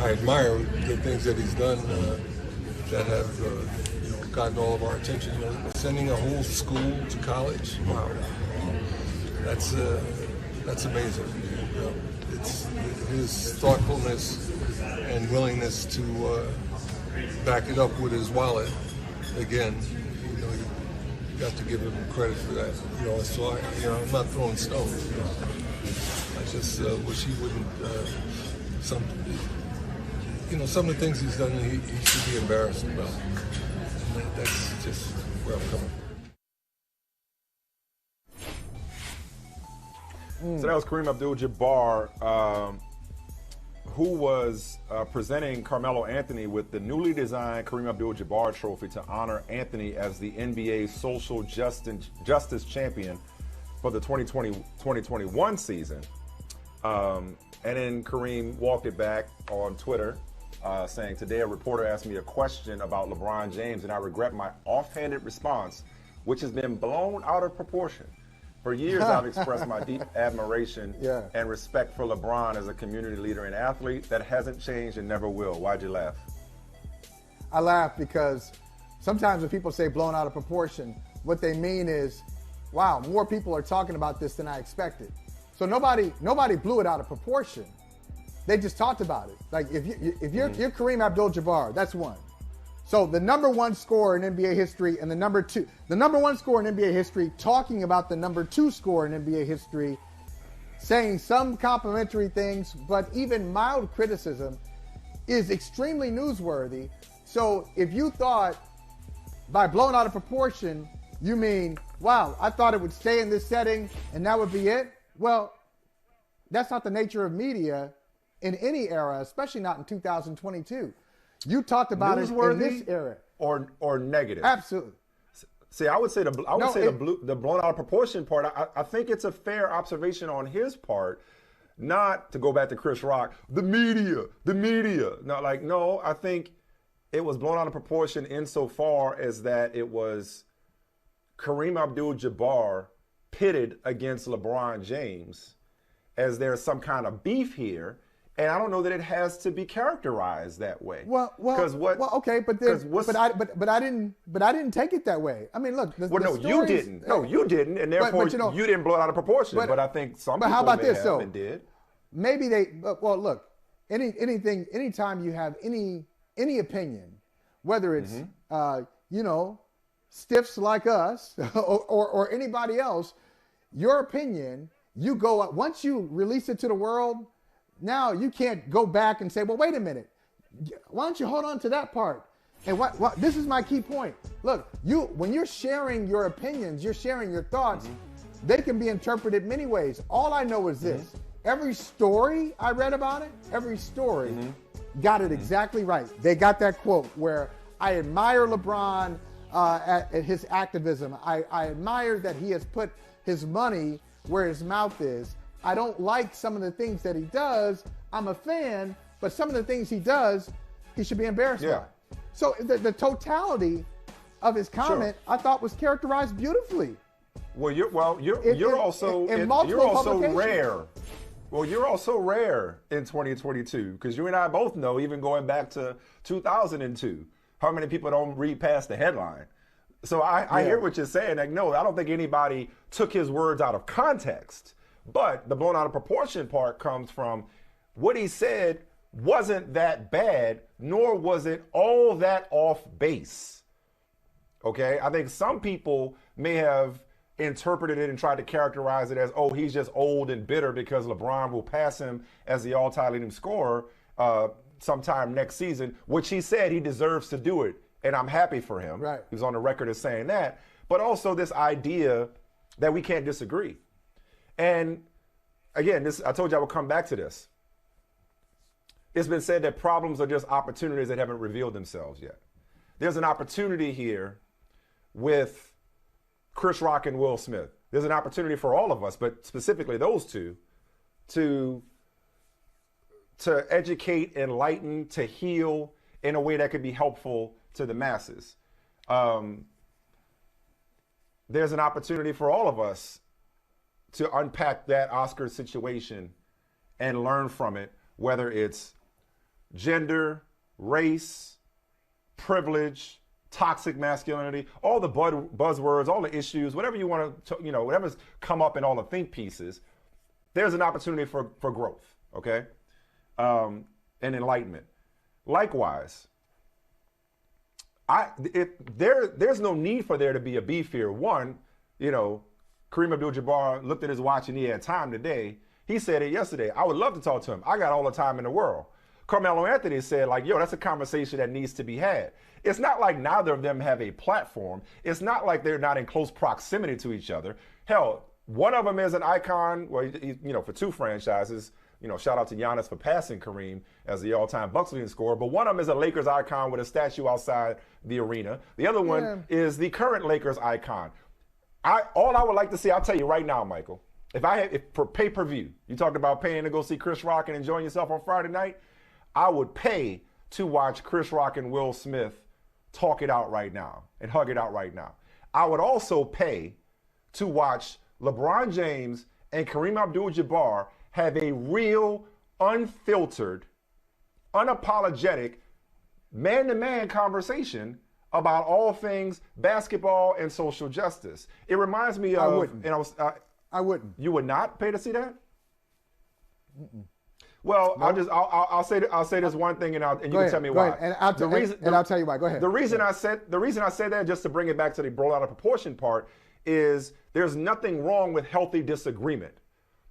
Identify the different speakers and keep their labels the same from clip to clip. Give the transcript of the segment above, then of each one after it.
Speaker 1: I admire the things that he's done that have gotten all of our attention. Sending a whole school to college, wow, that's amazing. It's his thoughtfulness and willingness to back it up with his wallet. Again, you got to give him credit for that. So I'm not throwing stones. I just wish he wouldn't. Some of the things he's done, he should be embarrassed about. And that's just where I'm coming from.
Speaker 2: So that was Kareem Abdul-Jabbar, who was presenting Carmelo Anthony with the newly designed Kareem Abdul-Jabbar trophy to honor Anthony as the NBA Social Justice Champion for the 2020-2021 season. And then Kareem walked it back on Twitter, saying, "Today a reporter asked me a question about LeBron James, and I regret my offhanded response, which has been blown out of proportion. For years, I've expressed my deep admiration and respect for LeBron as a community leader and athlete. That hasn't changed and never will." Why'd you laugh?
Speaker 3: I laugh because sometimes when people say blown out of proportion, what they mean is, wow, more people are talking about this than I expected. So nobody blew it out of proportion. They just talked about it. Like if you're Kareem Abdul-Jabbar, that's one. So the number one scorer in NBA history and the number one scorer in NBA history talking about the number two scorer in NBA history, saying some complimentary things, but even mild criticism is extremely newsworthy. So if you thought by blown out of proportion, you mean, wow, I thought it would stay in this setting and that would be it. Well, that's not the nature of media in any era, especially not in 2022. You talked about it in this era,
Speaker 2: or negative.
Speaker 3: Absolutely.
Speaker 2: See, I would say the blown out of proportion part. I think it's a fair observation on his part, not to go back to Chris Rock. The media. No. I think it was blown out of proportion insofar as that it was Kareem Abdul-Jabbar pitted against LeBron James, as there's some kind of beef here. And I don't know that it has to be characterized that way.
Speaker 3: Okay, but I didn't take it that way. I mean, look.
Speaker 2: You didn't. No, you didn't, and therefore you didn't blow it out of proportion. But I think some people
Speaker 3: how about
Speaker 2: may
Speaker 3: this,
Speaker 2: have
Speaker 3: though?
Speaker 2: and did.
Speaker 3: Maybe they. Well, look. Anytime you have any opinion, whether it's stiffs like us or anybody else, your opinion, you go once you release it to the world. Now you can't go back and say, well, wait a minute. Why don't you hold on to that part? And what this is my key point. Look, when you're sharing your opinions, you're sharing your thoughts, they can be interpreted many ways. All I know is this. Every story I read about it, got it exactly right. They got that quote where I admire LeBron at his activism. I admire that he has put his money where his mouth is. I don't like some of the things that he does. I'm a fan, but some of the things he does, he should be embarrassed by. So the totality of his comment, I thought, was characterized beautifully.
Speaker 2: You're also rare. Well, you're also rare in 2022 because you and I both know, even going back to 2002, how many people don't read past the headline. So I hear what you're saying. Like, no, I don't think anybody took his words out of context. But the blown out of proportion part comes from what he said wasn't that bad, nor was it all that off base. Okay? I think some people may have interpreted it and tried to characterize it as, oh, he's just old and bitter because LeBron will pass him as the all-time leading scorer sometime next season, which he said he deserves to do it. And I'm happy for him.
Speaker 3: Right.
Speaker 2: He was on the record as saying that. But also this idea that we can't disagree. And again, I told you I would come back to this. It's been said that problems are just opportunities that haven't revealed themselves yet. There's an opportunity here with Chris Rock and Will Smith. There's an opportunity for all of us, but specifically those two, to educate, enlighten, to heal in a way that could be helpful to the masses. There's an opportunity for all of us to unpack that Oscar situation and learn from it, whether it's gender, race, privilege, toxic masculinity, all the buzzwords, all the issues, whatever you want to, whatever's come up in all the think pieces, there's an opportunity for growth, okay? And enlightenment. Likewise, there's no need for there to be a beef here. One, Kareem Abdul-Jabbar looked at his watch and he had time today. He said it yesterday. I would love to talk to him. I got all the time in the world. Carmelo Anthony said, that's a conversation that needs to be had. It's not like neither of them have a platform. It's not like they're not in close proximity to each other. Hell, one of them is an icon, for two franchises. Shout out to Giannis for passing Kareem as the all-time Bucks leading scorer. But one of them is a Lakers icon with a statue outside the arena. The other one is the current Lakers icon. All I would like to see, I'll tell you right now, Michael, if for pay-per-view, you talked about paying to go see Chris Rock and enjoying yourself on Friday night, I would pay to watch Chris Rock and Will Smith talk it out right now and hug it out right now. I would also pay to watch LeBron James and Kareem Abdul-Jabbar have a real, unfiltered, unapologetic, man-to-man conversation about all things basketball and social justice. It reminds me of...
Speaker 3: I wouldn't.
Speaker 2: You would not pay to see that? Mm-mm. Well, no. I'll say this one thing, and you can tell me why.
Speaker 3: And I'll tell you why. Go ahead.
Speaker 2: The reason I said that, just to bring it back to the blown out of proportion part, is there's nothing wrong with healthy disagreement,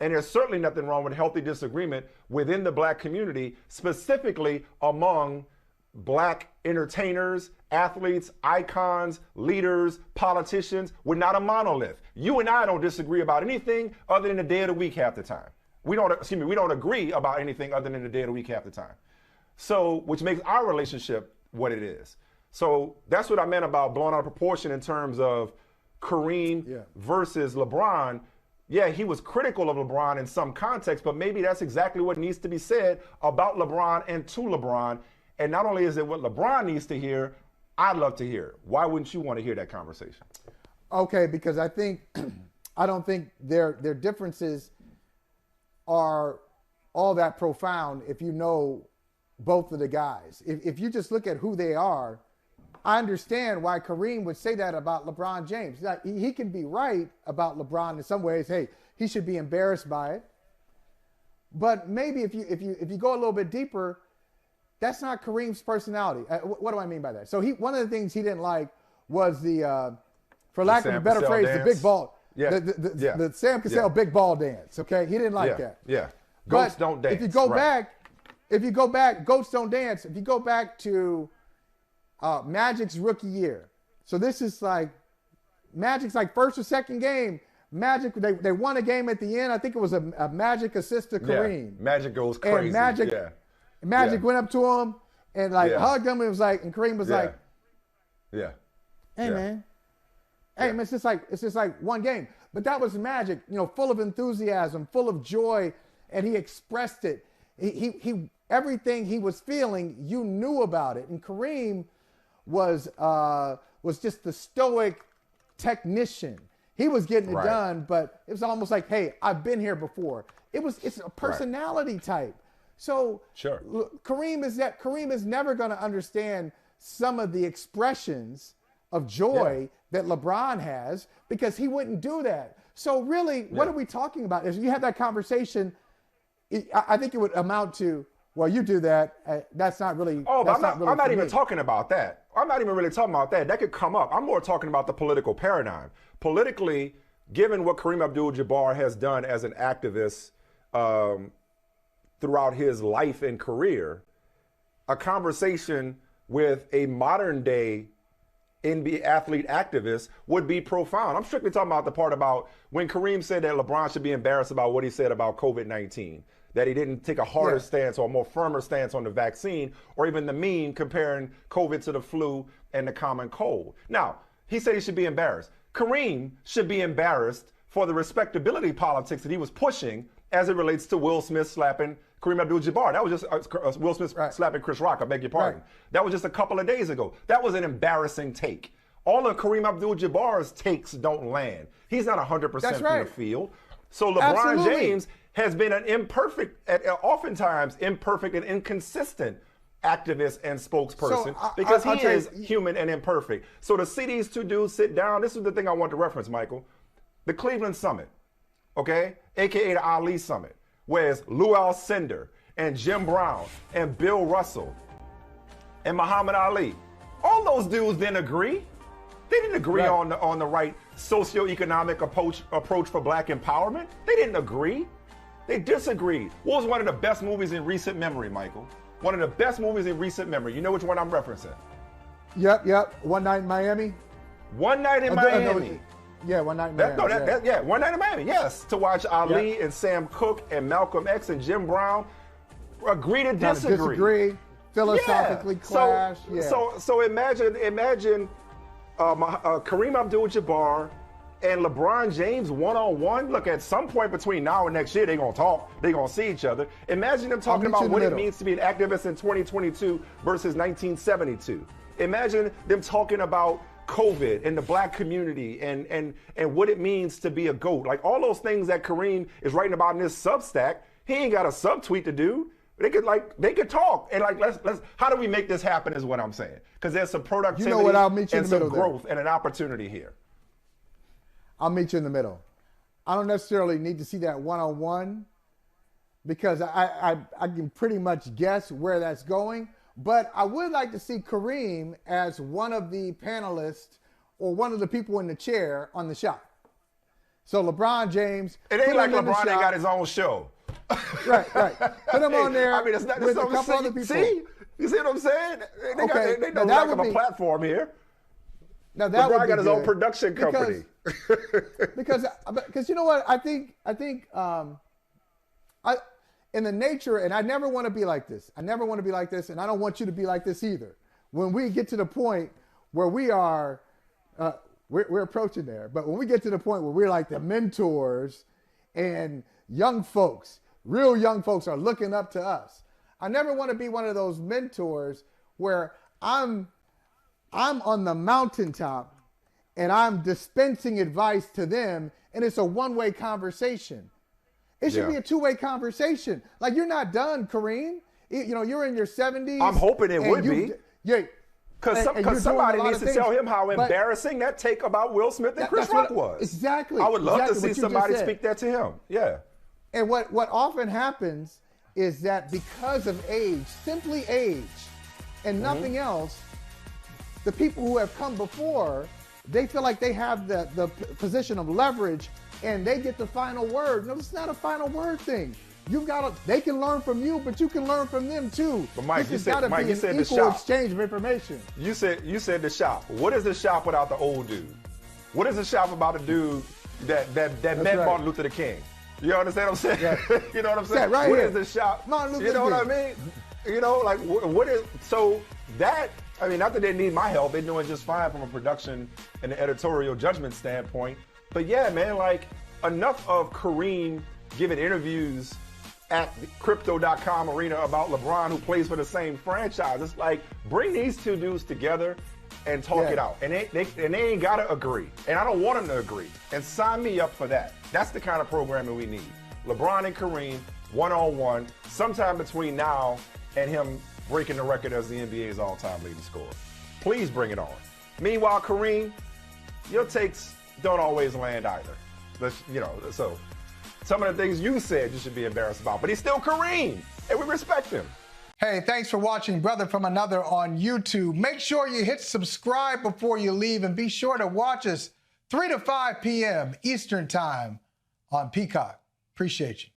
Speaker 2: and there's certainly nothing wrong with healthy disagreement within the black community, specifically among black entertainers, athletes, icons, leaders, politicians. We're not a monolith. You and I don't disagree about anything other than the day of the week half the time. We don't agree about anything other than the day of the week half the time. So, which makes our relationship what it is. So that's what I meant about blowing out of proportion in terms of Kareem versus LeBron. Yeah, he was critical of LeBron in some context, but maybe that's exactly what needs to be said about LeBron and to LeBron. And not only is it what LeBron needs to hear, I'd love to hear. Why wouldn't you want to hear that conversation?
Speaker 3: Okay, because I don't think their differences are all that profound if you know both of the guys. If you just look at who they are, I understand why Kareem would say that about LeBron James. He can be right about LeBron in some ways. Hey, he should be embarrassed by it. But maybe if you go a little bit deeper, that's not Kareem's personality. What do I mean by that? So one of the things he didn't like was for lack of a better phrase, the big ball. Yeah. The Sam Cassell big ball dance. Okay, he didn't like that.
Speaker 2: Yeah. Goats don't dance.
Speaker 3: If you go back, goats don't dance. If you go back to Magic's rookie year, so this is like Magic's first or second game. Magic they won a game at the end. I think it was a Magic assist to Kareem.
Speaker 2: Yeah. Magic goes crazy.
Speaker 3: And Magic went up to him and hugged him and was like, and Kareem was like, "Hey man." Hey, man, it's just like one game. But that was Magic, full of enthusiasm, full of joy, and he expressed it. He everything he was feeling, you knew about it. And Kareem was just the stoic technician. He was getting it done, but it was almost like, hey, I've been here before. It's a personality type. So Kareem is never going to understand some of the expressions of joy that LeBron has, because he wouldn't do that. So really, what are we talking about? If you have that conversation, I think it would amount to, well, you do that. That's not really.
Speaker 2: Oh, but I'm not even talking about that. I'm not even really talking about that. That could come up. I'm more talking about the political paradigm. Politically, given what Kareem Abdul-Jabbar has done as an activist throughout his life and career, a conversation with a modern day NBA athlete activist would be profound. I'm strictly talking about the part about when Kareem said that LeBron should be embarrassed about what he said about COVID-19, that he didn't take a harder stance or a more firmer stance on the vaccine, or even the meme comparing COVID to the flu and the common cold. Now, he said he should be embarrassed. Kareem should be embarrassed for the respectability politics that he was pushing as it relates to Will Smith slapping Kareem Abdul-Jabbar. That was just Will Smith slapping Chris Rock, I beg your pardon. That was just a couple of days ago. That was an embarrassing take. All of Kareem Abdul-Jabbar's takes don't land. He's not 100% from the field. So LeBron James has been an oftentimes imperfect and inconsistent activist and spokesperson because he is human and imperfect. So to see these two dudes sit down, this is the thing I want to reference, Michael. The Cleveland Summit, okay, a.k.a. the Ali Summit, whereas Lou Alcindor and Jim Brown and Bill Russell and Muhammad Ali, all those dudes didn't agree. They didn't agree on the right socioeconomic approach for black empowerment. They didn't agree. They disagreed. What was one of the best movies in recent memory, Michael? One of the best movies in recent memory. You know which one I'm referencing?
Speaker 3: Yep. One Night in Miami.
Speaker 2: One Night in Miami.
Speaker 3: Yeah, One Night in Miami.
Speaker 2: One Night in Miami, yes. To watch Ali and Sam Cooke and Malcolm X and Jim Brown agree to disagree.
Speaker 3: Philosophically clash.
Speaker 2: So imagine Kareem Abdul-Jabbar and LeBron James one-on-one. Look, at some point between now and next year, they're going to talk. They're going to see each other. Imagine them talking about what it means to be an activist in 2022 versus 1972. Imagine them talking about COVID and the black community and what it means to be a GOAT. Like all those things that Kareem is writing about in his Substack, he ain't got a subtweet to do. They could talk and let's how do we make this happen is what I'm saying. Because there's some productivity and some growth and an opportunity here.
Speaker 3: I'll meet you in the middle. I don't necessarily need to see that one-on-one because I can pretty much guess where that's going. But I would like to see Kareem as one of the panelists or one of the people in the chair on the shot. So LeBron James.
Speaker 2: It ain't like LeBron ain't got his own show.
Speaker 3: Right. Put him on there.
Speaker 2: I mean, it's not
Speaker 3: with a couple other people.
Speaker 2: See? You see what I'm saying? They don't have a platform here.
Speaker 3: Now that
Speaker 2: LeBron got his own production company.
Speaker 3: Because you know what? I think in the nature, and I never want to be like this. I never want to be like this, and I don't want you to be like this either. When we get to the point where we are, we're approaching there, but when we get to the point where we're like the mentors and young folks, real young folks are looking up to us. I never want to be one of those mentors where I'm on the mountaintop and I'm dispensing advice to them and it's a one-way conversation. It should be a two-way conversation. Like, you're not done, Kareem. You're in your 70s.
Speaker 2: I'm hoping it would be. Yeah. Because somebody needs to tell him how embarrassing that take about Will Smith and Chris Rock was.
Speaker 3: Exactly.
Speaker 2: I would love to see somebody speak that to him. Yeah.
Speaker 3: And what often happens is that because of age, simply age, and nothing else, the people who have come before, they feel like they have the position of leverage and they get the final word. No, it's not a final word thing. They can learn from you, but you can learn from them too.
Speaker 2: But Mike, you said
Speaker 3: the shop. Exchange of information.
Speaker 2: You said the shop. What is the shop without the old dude? What is the shop about the dude that met Martin Luther King? You understand what I'm saying? Yeah. You know what I'm saying?
Speaker 3: Right
Speaker 2: what
Speaker 3: here.
Speaker 2: Is the shop?
Speaker 3: Martin Luther
Speaker 2: you know
Speaker 3: King.
Speaker 2: What I mean? You know, like what is so that? I mean, not that they need my help. They're doing just fine from a production and an editorial judgment standpoint. But yeah, man, like enough of Kareem giving interviews at the crypto.com arena about LeBron, who plays for the same franchise. It's like, bring these two dudes together and talk it out. And they ain't got to agree. And I don't want them to agree. And sign me up for that. That's the kind of programming we need. LeBron and Kareem, one-on-one, sometime between now and him breaking the record as the NBA's all-time leading scorer. Please bring it on. Meanwhile, Kareem, your takes don't always land either. So some of the things you said you should be embarrassed about, but he's still Kareem, and we respect him.
Speaker 3: Hey, thanks for watching Brother from Another on YouTube. Make sure you hit subscribe before you leave, and be sure to watch us 3 to 5 p.m. Eastern Time on Peacock. Appreciate you.